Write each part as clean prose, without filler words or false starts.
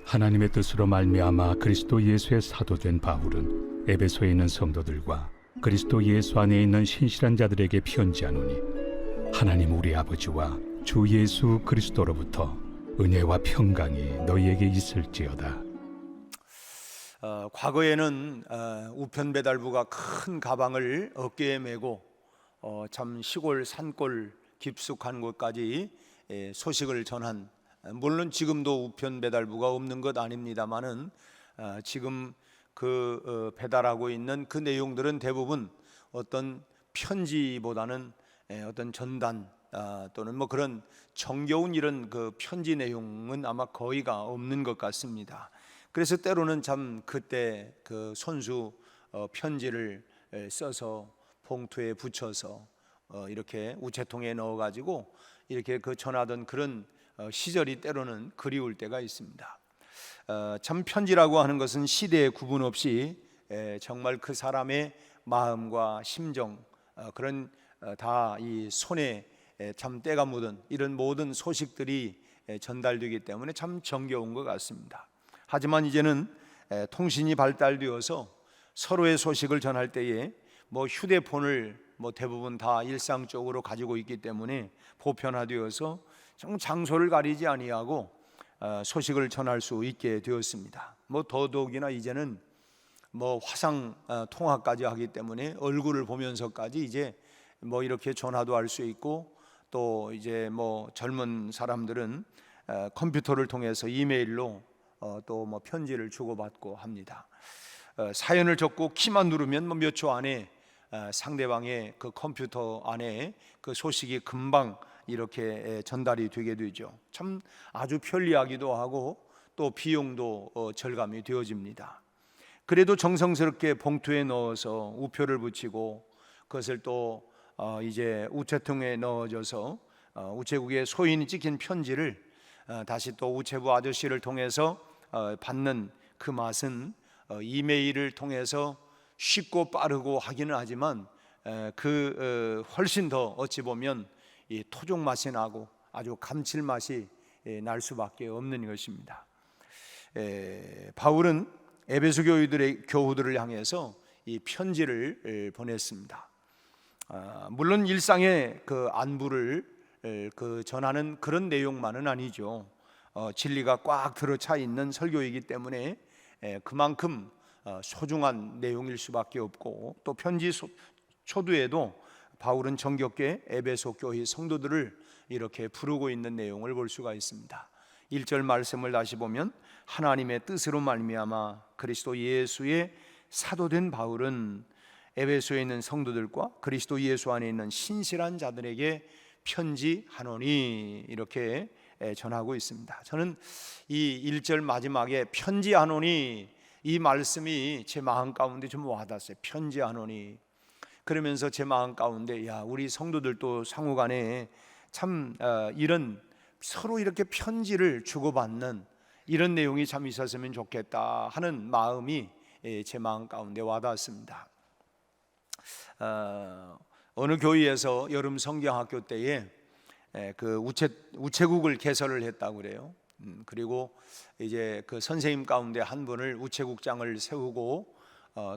하나님의 뜻으로 말미암아 그리스도 예수의 사도된 바울은 에베소에 있는 성도들과 그리스도 예수 안에 있는 신실한 자들에게 편지하노니, 하나님 우리 아버지와 주 예수 그리스도로부터 은혜와 평강이 너희에게 있을지어다. 과거에는 우편 배달부가 큰 가방을 어깨에 메고 참 시골 산골 깊숙한 곳까지 소식을 전한, 물론 지금도 우편 배달부가 없는 것 아닙니다만은 지금 배달하고 있는 그 내용들은 대부분 어떤 편지보다는 어떤 전단 또는 뭐 그런 정겨운 이런 그 편지 내용은 아마 거의가 없는 것 같습니다. 그래서 때로는 참 그때 그 손수 편지를 써서 봉투에 붙여서 이렇게 우체통에 넣어가지고 이렇게 전하던 그런 시절이 때로는 그리울 때가 있습니다. 참 편지라고 하는 것은 시대에 구분 없이 정말 그 사람의 마음과 심정, 그런 다 이 손에 참 때가 묻은 이런 모든 소식들이 전달되기 때문에 참 정겨운 것 같습니다. 하지만 이제는 통신이 발달되어서 서로의 소식을 전할 때에 뭐 휴대폰을 뭐 대부분 다 일상적으로 가지고 있기 때문에 보편화되어서 장소를 가리지 아니하고 소식을 전할 수 있게 되었습니다. 뭐 더더욱이나 이제는 뭐 화상 통화까지 하기 때문에 얼굴을 보면서까지 이제 뭐 이렇게 전화도 할 수 있고, 또 이제 뭐 젊은 사람들은 컴퓨터를 통해서 이메일로 또 뭐 편지를 주고받고 합니다. 사연을 적고 키만 누르면 뭐 몇 초 안에 상대방의 그 컴퓨터 안에 그 소식이 금방 이렇게 전달이 되게 되죠. 참 아주 편리하기도 하고 또 비용도 절감이 되어집니다. 그래도 정성스럽게 봉투에 넣어서 우표를 붙이고 그것을 또 이제 우체통에 넣어줘서 우체국에 소인이 찍힌 편지를 다시 또 우체부 아저씨를 통해서 받는 그 맛은 이메일을 통해서 쉽고 빠르고 하기는 하지만 훨씬 더 어찌 보면 이 토종 맛이 나고 아주 감칠맛이 날 수밖에 없는 것입니다. 바울은 에베소 교우들을 향해서 이 편지를 보냈습니다. 물론 일상의 그 안부를 전하는 그런 내용만은 아니죠. 진리가 꽉 들어차 있는 설교이기 때문에 그만큼 소중한 내용일 수밖에 없고, 또 편지 초두에도 바울은 정겹게 에베소 교회 성도들을 이렇게 부르고 있는 내용을 볼 수가 있습니다. 1절 말씀을 다시 보면, 하나님의 뜻으로 말미암아 그리스도 예수의 사도된 바울은 에베소에 있는 성도들과 그리스도 예수 안에 있는 신실한 자들에게 편지하노니, 이렇게 전하고 있습니다. 저는 이 1절 마지막에 편지하노니, 이 말씀이 제 마음 가운데 좀 와닿았어요. 편지하노니. 그러면서 제 마음 가운데 우리 성도들도 상호간에 참 이런 서로 이렇게 편지를 주고받는 이런 내용이 참 있었으면 좋겠다 하는 마음이 제 마음 가운데 와닿았습니다. 어느 교회에서 여름 성경학교 때에 그 우체국을 개설을 했다고 그래요. 그리고 이제 그 선생님 가운데 한 분을 우체국장을 세우고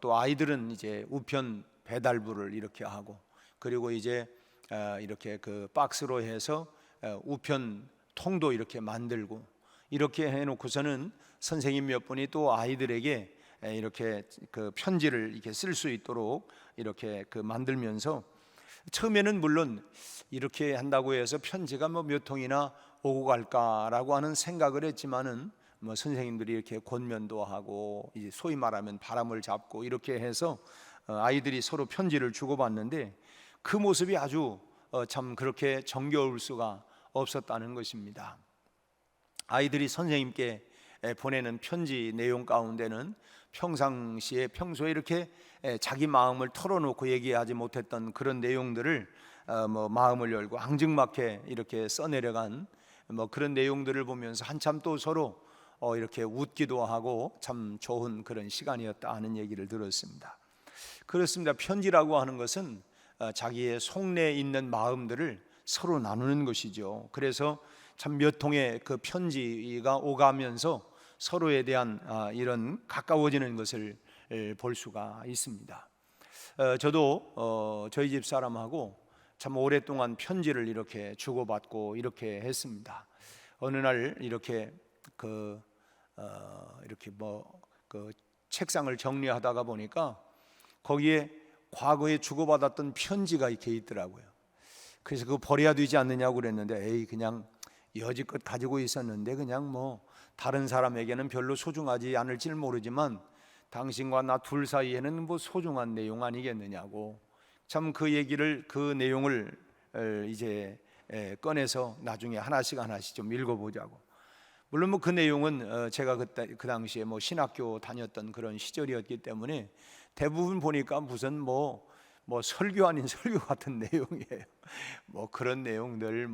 또 아이들은 이제 우편 배달부를 이렇게 하고, 그리고 이제 이렇게 그 박스로 해서 우편 통도 이렇게 만들고, 이렇게 해놓고서는 선생님 몇 분이 또 아이들에게 이렇게 그 편지를 이렇게 쓸 수 있도록 이렇게 만들면서, 처음에는 물론 이렇게 한다고 해서 편지가 뭐 몇 통이나 오고 갈까라고 하는 생각을 했지만은 뭐 선생님들이 이렇게 권면도 하고 이제 소위 말하면 바람을 잡고 이렇게 해서 아이들이 서로 편지를 주고받는데, 그 모습이 아주 참 그렇게 정겨울 수가 없었다는 것입니다. 아이들이 선생님께 보내는 편지 내용 가운데는 평소에 이렇게 자기 마음을 털어놓고 얘기하지 못했던 그런 내용들을 뭐 마음을 열고 앙증맞게 이렇게 써내려간 뭐 그런 내용들을 보면서 한참 또 서로 이렇게 웃기도 하고 참 좋은 그런 시간이었다 하는 얘기를 들었습니다. 그렇습니다. 편지라고 하는 것은 자기의 속내에 있는 마음들을 서로 나누는 것이죠. 그래서 참 몇 통의 그 편지가 오가면서 서로에 대한 이런 가까워지는 것을 볼 수가 있습니다. 저도 저희 집 사람하고 참 오랫동안 편지를 이렇게 주고받고 이렇게 했습니다. 어느 날 이렇게 그 책상을 정리하다가 보니까 거기에 과거에 주고받았던 편지가 이렇게 있더라고요. 그래서 그거 버려야 되지 않느냐고 그랬는데, 에이, 그냥 여지껏 가지고 있었는데 그냥 뭐 다른 사람에게는 별로 소중하지 않을지는 모르지만 당신과 나 둘 사이에는 뭐 소중한 내용 아니겠느냐고, 참 그 내용을 이제 꺼내서 나중에 하나씩 좀 읽어보자고. 물론 뭐 그 내용은 제가 그 당시에 뭐 신학교 다녔던 그런 시절이었기 때문에 대부분 보니까 무슨 뭐 설교 아닌 설교 같은 내용이에요. 뭐 그런 내용들이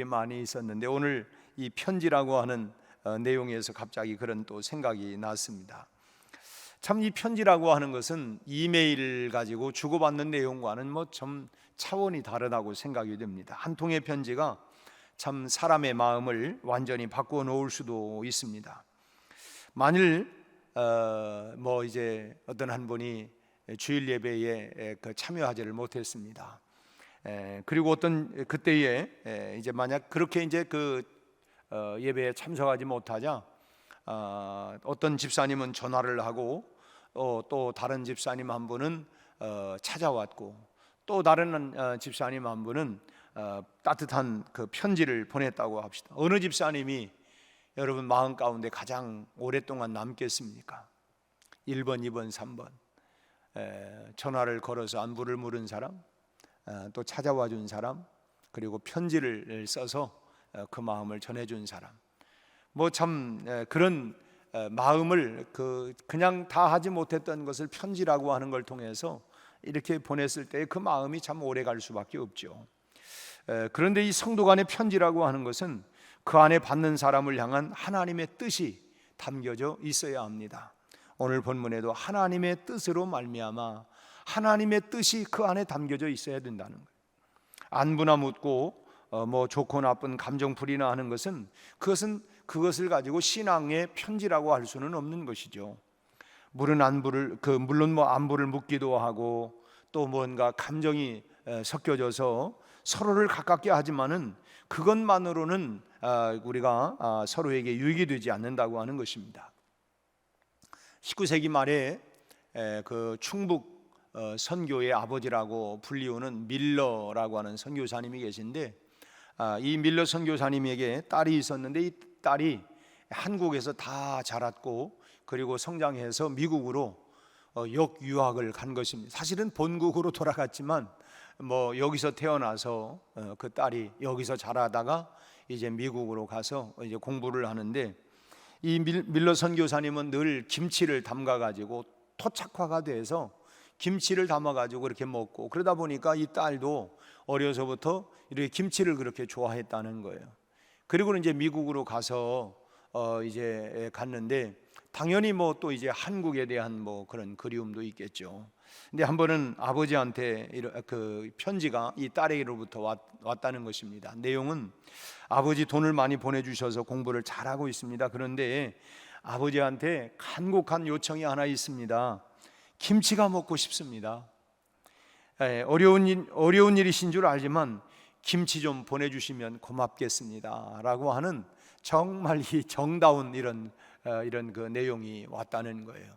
많이 있었는데, 오늘 이 편지라고 하는 내용에서 갑자기 그런 또 생각이 났습니다. 참 이 편지라고 하는 것은 이메일 가지고 주고받는 내용과는 뭐 좀 차원이 다르다고 생각이 됩니다. 한 통의 편지가 참 사람의 마음을 완전히 바꾸어 놓을 수도 있습니다. 만일 뭐 이제 어떤 한 분이 주일 예배에 참여하지를 못했습니다. 그리고 그때에 이제 만약 그렇게 이제 예배에 참석하지 못하자 어떤 집사님은 전화를 하고 또 다른 집사님 한 분은 찾아왔고, 또 다른 집사님 한 분은 따뜻한 그 편지를 보냈다고 합시다. 어느 집사님이 여러분 마음 가운데 가장 오랫동안 남겠습니까? 1번, 2번, 3번. 전화를 걸어서 안부를 물은 사람, 또 찾아와 준 사람, 그리고 편지를 써서 그 마음을 전해준 사람. 뭐 참 그런 마음을 그냥 다 하지 못했던 것을 편지라고 하는 걸 통해서 이렇게 보냈을 때 그 마음이 참 오래 갈 수밖에 없죠. 그런데 이 성도 간의 편지라고 하는 것은 그 안에 받는 사람을 향한 하나님의 뜻이 담겨져 있어야 합니다. 오늘 본문에도 하나님의 뜻으로 말미암아 하나님의 뜻이 그 안에 담겨져 있어야 된다는 거예요. 안부나 묻고 뭐 좋고 나쁜 감정풀이나 하는 것은 그것을 가지고 신앙의 편지라고 할 수는 없는 것이죠. 물론 안부를 묻기도 하고 또 뭔가 감정이 섞여져서 서로를 가깝게 하지만은 그것만으로는 우리가 서로에게 유익이 되지 않는다고 하는 것입니다. 19세기 말에 그 충북 선교의 아버지라고 불리우는 밀러라고 하는 선교사님이 계신데, 이 밀러 선교사님에게 딸이 있었는데 이 딸이 한국에서 다 자랐고 그리고 성장해서 미국으로 역유학을 간 것입니다. 사실은 본국으로 돌아갔지만 뭐 여기서 태어나서 그 딸이 여기서 자라다가 이제 미국으로 가서 이제 공부를 하는데, 이 밀러 선교사님은 늘 김치를 담가 가지고 토착화가 돼서 김치를 담아 가지고 이렇게 먹고, 그러다 보니까 이 딸도 어려서부터 이렇게 김치를 그렇게 좋아했다는 거예요. 그리고 이제 미국으로 가서 이제 갔는데 당연히 뭐 또 이제 한국에 대한 뭐 그런 그리움도 있겠죠. 근데 한 번은 아버지한테 그 편지가 이 딸에게로부터 왔다는 것입니다. 내용은 아버지 돈을 많이 보내주셔서 공부를 잘하고 있습니다. 그런데 아버지한테 간곡한 요청이 하나 있습니다. 김치가 먹고 싶습니다. 어려운 일이신 줄 알지만 김치 좀 보내주시면 고맙겠습니다 라고 하는 정말 이 정다운 이런 그 내용이 왔다는 거예요.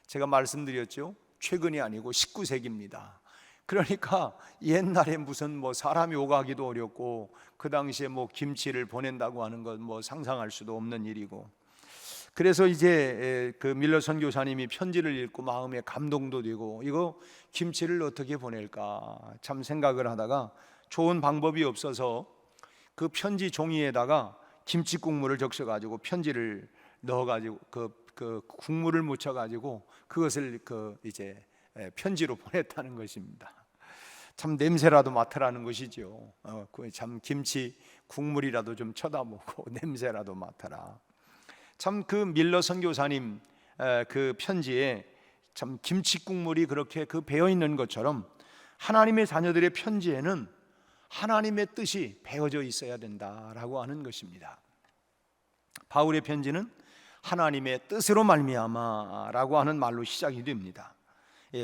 제가 말씀드렸죠, 최근이 아니고 19세기입니다 그러니까 옛날에 무슨 뭐 사람이 오가기도 어렵고 그 당시에 뭐 김치를 보낸다고 하는 건 뭐 상상할 수도 없는 일이고, 그래서 이제 그 밀러 선교사님이 편지를 읽고 마음에 감동도 되고 이거 김치를 어떻게 보낼까 참 생각을 하다가 좋은 방법이 없어서 그 편지 종이에다가 김치 국물을 적셔가지고 편지를 넣어가지고 그 국물을 묻혀가지고 그것을 이제 편지로 보냈다는 것입니다. 참 냄새라도 맡으라는 것이죠. 참 김치 국물이라도 좀 쳐다보고 냄새라도 맡아라. 참 그 밀러 선교사님 그 편지에 참 김치 국물이 그렇게 배어 있는 것처럼 하나님의 자녀들의 편지에는 하나님의 뜻이 배어져 있어야 된다라고 하는 것입니다. 바울의 편지는 하나님의 뜻으로 말미암아라고 하는 말로 시작이 됩니다.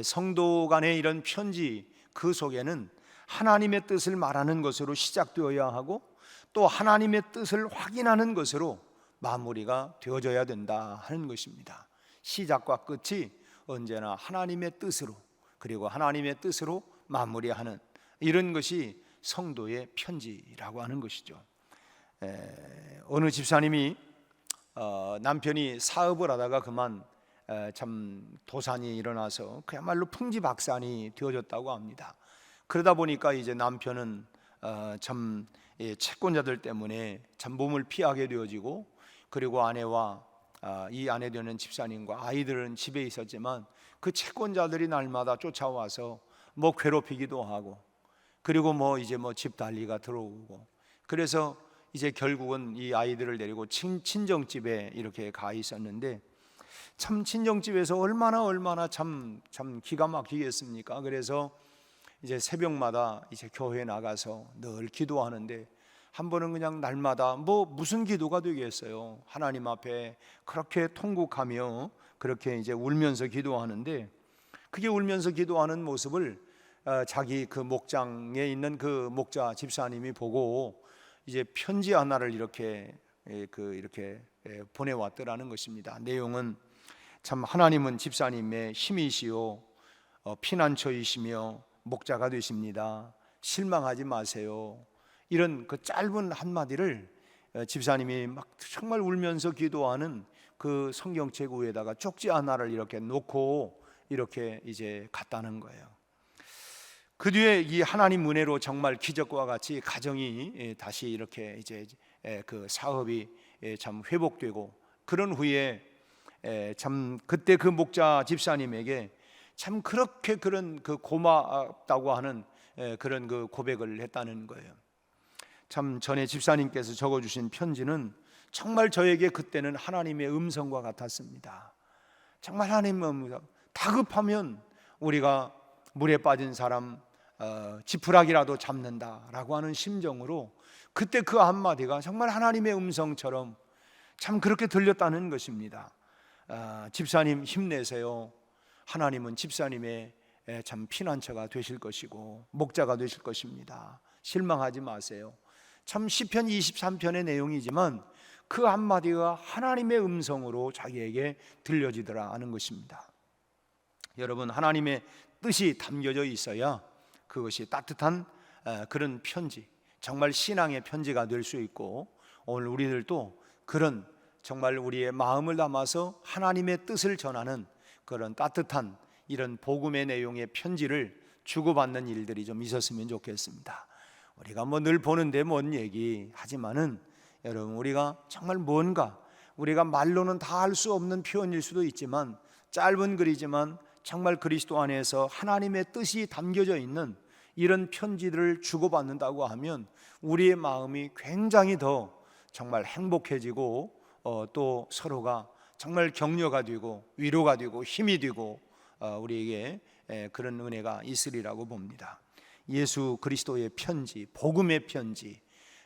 성도 간의 이런 편지, 그 속에는 하나님의 뜻을 말하는 것으로 시작되어야 하고 또 하나님의 뜻을 확인하는 것으로 마무리가 되어져야 된다 하는 것입니다. 시작과 끝이 언제나 하나님의 뜻으로, 그리고 하나님의 뜻으로 마무리하는 이런 것이 성도의 편지라고 하는 것이죠. 어느 집사님이 남편이 사업을 하다가 그만 참 도산이 일어나서 그야말로 풍지박산이 되어졌다고 합니다. 그러다 보니까 이제 남편은 참 채권자들 때문에 참 몸을 피하게 되어지고, 그리고 아내와 이 아내 되는 집사님과 아이들은 집에 있었지만 그 채권자들이 날마다 쫓아와서 뭐 괴롭히기도 하고, 그리고 뭐 이제 뭐 집 달리가 들어오고, 그래서 이제 결국은 이 아이들을 데리고 친정집에 이렇게 가 있었는데, 참 친정집에서 얼마나 참 기가 막히겠습니까? 그래서 이제 새벽마다 이제 교회에 나가서 늘 기도하는데, 한 번은 그냥 날마다 뭐 무슨 기도가 되겠어요? 하나님 앞에 그렇게 통곡하며 그렇게 이제 울면서 기도하는데, 그게 울면서 기도하는 모습을 자기 그 목장에 있는 그 목자 집사님이 보고 이제 편지 하나를 이렇게 보내왔더라는 것입니다. 내용은 참 하나님은 집사님의 힘이시요 피난처이시며 목자가 되십니다. 실망하지 마세요. 이런 그 짧은 한마디를 집사님이 막 정말 울면서 기도하는 그 성경책 위에다가 쪽지 하나를 이렇게 놓고 이렇게 이제 갔다는 거예요. 그 뒤에 이 하나님 은혜로 정말 기적과 같이 가정이 다시 이렇게 이제 그 사업이 참 회복되고, 그런 후에 참 그때 그 목자 집사님에게 참 그렇게 그런 그 고맙다고 하는 그런 그 고백을 했다는 거예요. 참 전에 집사님께서 적어주신 편지는 정말 저에게 그때는 하나님의 음성과 같았습니다. 정말 하나님의 음성. 다급하면 우리가 물에 빠진 사람 지푸라기라도 잡는다라고 하는 심정으로 그때 그 한마디가 정말 하나님의 음성처럼 참 그렇게 들렸다는 것입니다. 집사님 힘내세요. 하나님은 집사님의 참 피난처가 되실 것이고 목자가 되실 것입니다. 실망하지 마세요. 참 시편 23편의 내용이지만 그 한마디가 하나님의 음성으로 자기에게 들려지더라 하는 것입니다. 여러분, 하나님의 뜻이 담겨져 있어야 그것이 따뜻한 그런 편지, 정말 신앙의 편지가 될 수 있고, 오늘 우리들도 그런 정말 우리의 마음을 담아서 하나님의 뜻을 전하는 그런 따뜻한 이런 복음의 내용의 편지를 주고받는 일들이 좀 있었으면 좋겠습니다. 우리가 뭐 늘 보는데 뭔 얘기 하지만은 여러분, 우리가 정말 뭔가 우리가 말로는 다 할 수 없는 표현일 수도 있지만, 짧은 글이지만 정말 그리스도 안에서 하나님의 뜻이 담겨져 있는 이런 편지들을 주고받는다고 하면 우리의 마음이 굉장히 더 정말 행복해지고 또 서로가 정말 격려가 되고 위로가 되고 힘이 되고 우리에게 그런 은혜가 있으리라고 봅니다. 예수 그리스도의 편지, 복음의 편지,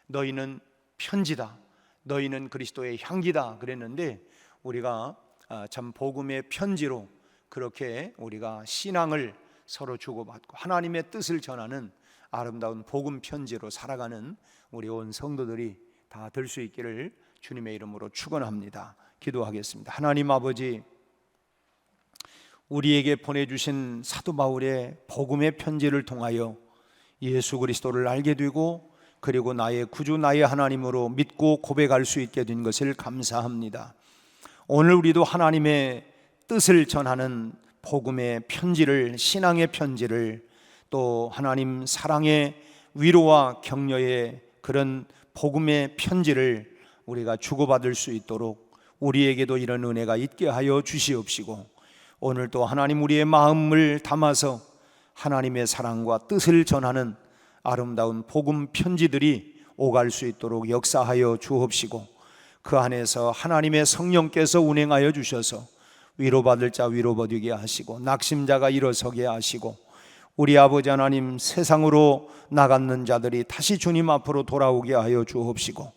너희는 편지다, 너희는 그리스도의 향기다 그랬는데, 우리가 참 복음의 편지로 그렇게 우리가 신앙을 서로 주고받고 하나님의 뜻을 전하는 아름다운 복음 편지로 살아가는 우리 온 성도들이 다 될 수 있기를 주님의 이름으로 축원합니다. 기도하겠습니다. 하나님 아버지, 우리에게 보내주신 사도 바울의 복음의 편지를 통하여 예수 그리스도를 알게 되고, 그리고 나의 구주 나의 하나님으로 믿고 고백할 수 있게 된 것을 감사합니다. 오늘 우리도 하나님의 뜻을 전하는 복음의 편지를, 신앙의 편지를, 또 하나님 사랑의 위로와 격려의 그런 복음의 편지를 우리가 주고받을 수 있도록 우리에게도 이런 은혜가 있게 하여 주시옵시고, 오늘도 하나님 우리의 마음을 담아서 하나님의 사랑과 뜻을 전하는 아름다운 복음 편지들이 오갈 수 있도록 역사하여 주옵시고, 그 안에서 하나님의 성령께서 운행하여 주셔서 위로받을 자 위로받게 하시고, 낙심자가 일어서게 하시고, 우리 아버지 하나님, 세상으로 나갔는 자들이 다시 주님 앞으로 돌아오게 하여 주옵시고,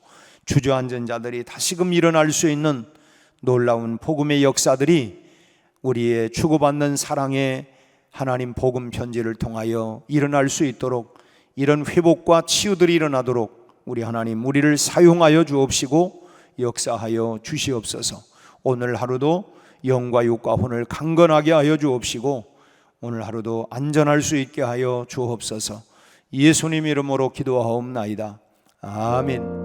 주저앉은 자들이 다시금 일어날 수 있는 놀라운 복음의 역사들이 우리의 주고받는 사랑의 하나님 복음 편지를 통하여 일어날 수 있도록, 이런 회복과 치유들이 일어나도록 우리 하나님 우리를 사용하여 주옵시고 역사하여 주시옵소서. 오늘 하루도 영과 육과 혼을 강건하게 하여 주옵시고 오늘 하루도 안전할 수 있게 하여 주옵소서. 예수님 이름으로 기도하옵나이다. 아멘.